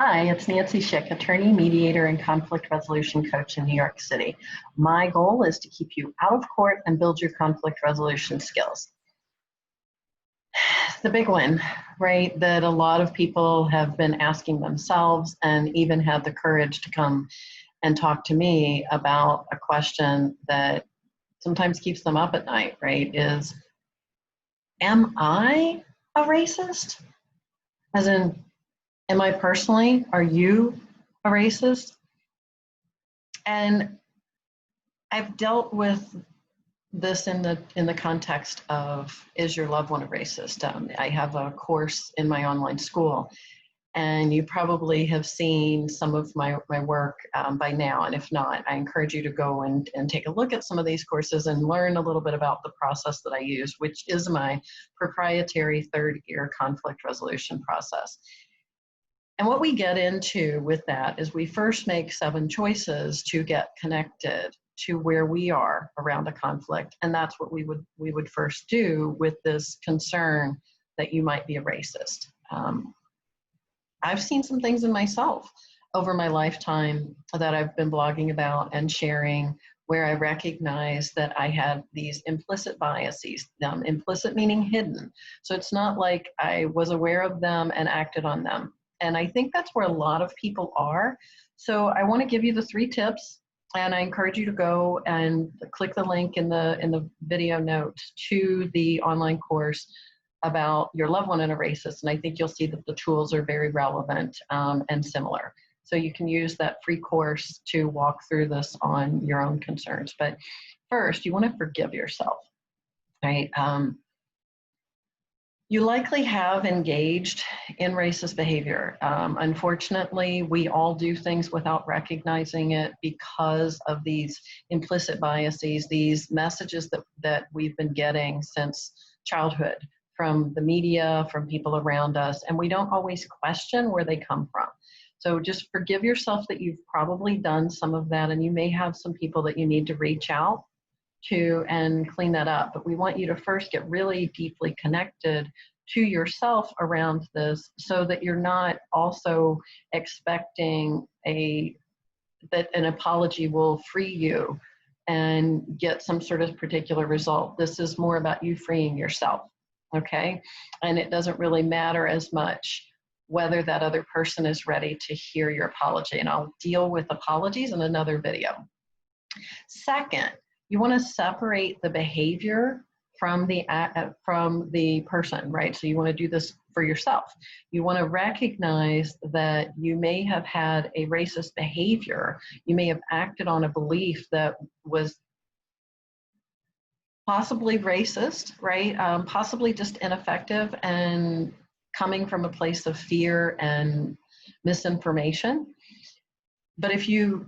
Hi, it's Nancy Schick, attorney, mediator, and conflict resolution coach in New York City. My goal is to keep you out of court and build your conflict resolution skills. The big one, right, that a lot of people have been asking themselves and even had the courage to come and talk to me about a question that sometimes keeps them up at night, right, is, am I a racist? As in, am I personally, are you a racist? And I've dealt with this in the context of, is your loved one a racist? I have a course in my online school, and you probably have seen some of my work by now. And if not, I encourage you to go and take a look at some of these courses and learn a little bit about the process that I use, which is my proprietary third-year conflict resolution process. And what we get into with that is we first make 7 choices to get connected to where we are around a conflict. And that's what we would first do with this concern that you might be a racist. I've seen some things in myself over my lifetime that I've been blogging about and sharing, where I recognize that I had these implicit biases, implicit meaning hidden. So it's not like I was aware of them and acted on them. And I think that's where a lot of people are. So I want to give you the 3 tips, and I encourage you to go and click the link in the video notes to the online course about your loved one and a racist. And I think you'll see that the tools are very relevant and similar. So you can use that free course to walk through this on your own concerns. But first, you want to forgive yourself, right? You likely have engaged in racist behavior. Unfortunately, we all do things without recognizing it because of these implicit biases, these messages that we've been getting since childhood from the media, from people around us, and we don't always question where they come from. So just forgive yourself that you've probably done some of that, and you may have some people that you need to reach out to and clean that up. But we want you to first get really deeply connected to yourself around this, so that you're not also expecting that an apology will free you and get some sort of particular result. This is more about you freeing yourself, okay? And it doesn't really matter as much whether that other person is ready to hear your apology. And I'll deal with apologies in another video. Second, you want to separate the behavior from the person, right? So you want to do this for yourself. You want to recognize that you may have had a racist behavior. You may have acted on a belief that was possibly racist, right? Possibly just ineffective and coming from a place of fear and misinformation. But if you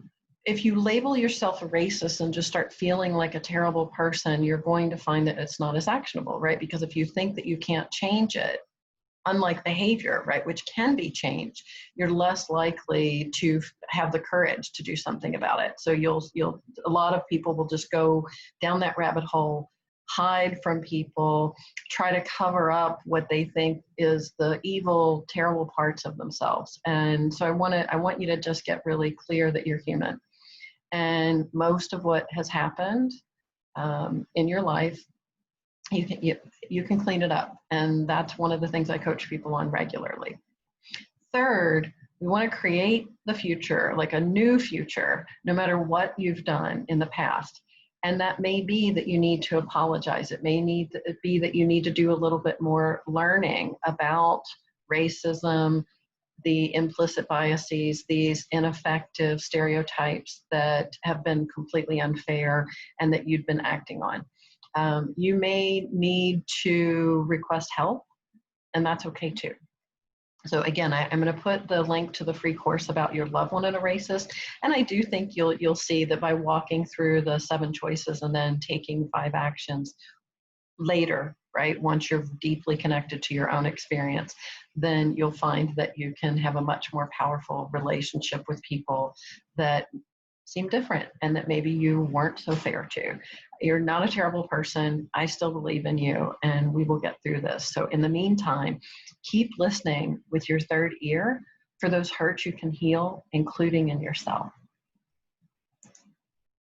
label yourself a racist and just start feeling like a terrible person, you're going to find that it's not as actionable, right? Because if you think that you can't change it, unlike behavior, right, which can be changed, you're less likely to have the courage to do something about it. So a lot of people will just go down that rabbit hole, hide from people, try to cover up what they think is the evil, terrible parts of themselves. And so I want you to just get really clear that you're human. And most of what has happened in your life, you can clean it up. And that's one of the things I coach people on regularly. Third, we want to create the future, like a new future, no matter what you've done in the past. And that may be that you need to apologize. It may be that you need to do a little bit more learning about racism, the implicit biases, these ineffective stereotypes that have been completely unfair and that you've been acting on. You may need to request help, and that's okay too. So again, I'm going to put the link to the free course about your loved one and a racist. And I do think you'll see that by walking through the 7 choices and then taking 5 actions later, right, once you're deeply connected to your own experience, then you'll find that you can have a much more powerful relationship with people that seem different and that maybe you weren't so fair to. You're not a terrible person. I still believe in you, and we will get through this. So in the meantime, keep listening with your third ear for those hurts you can heal, including in yourself.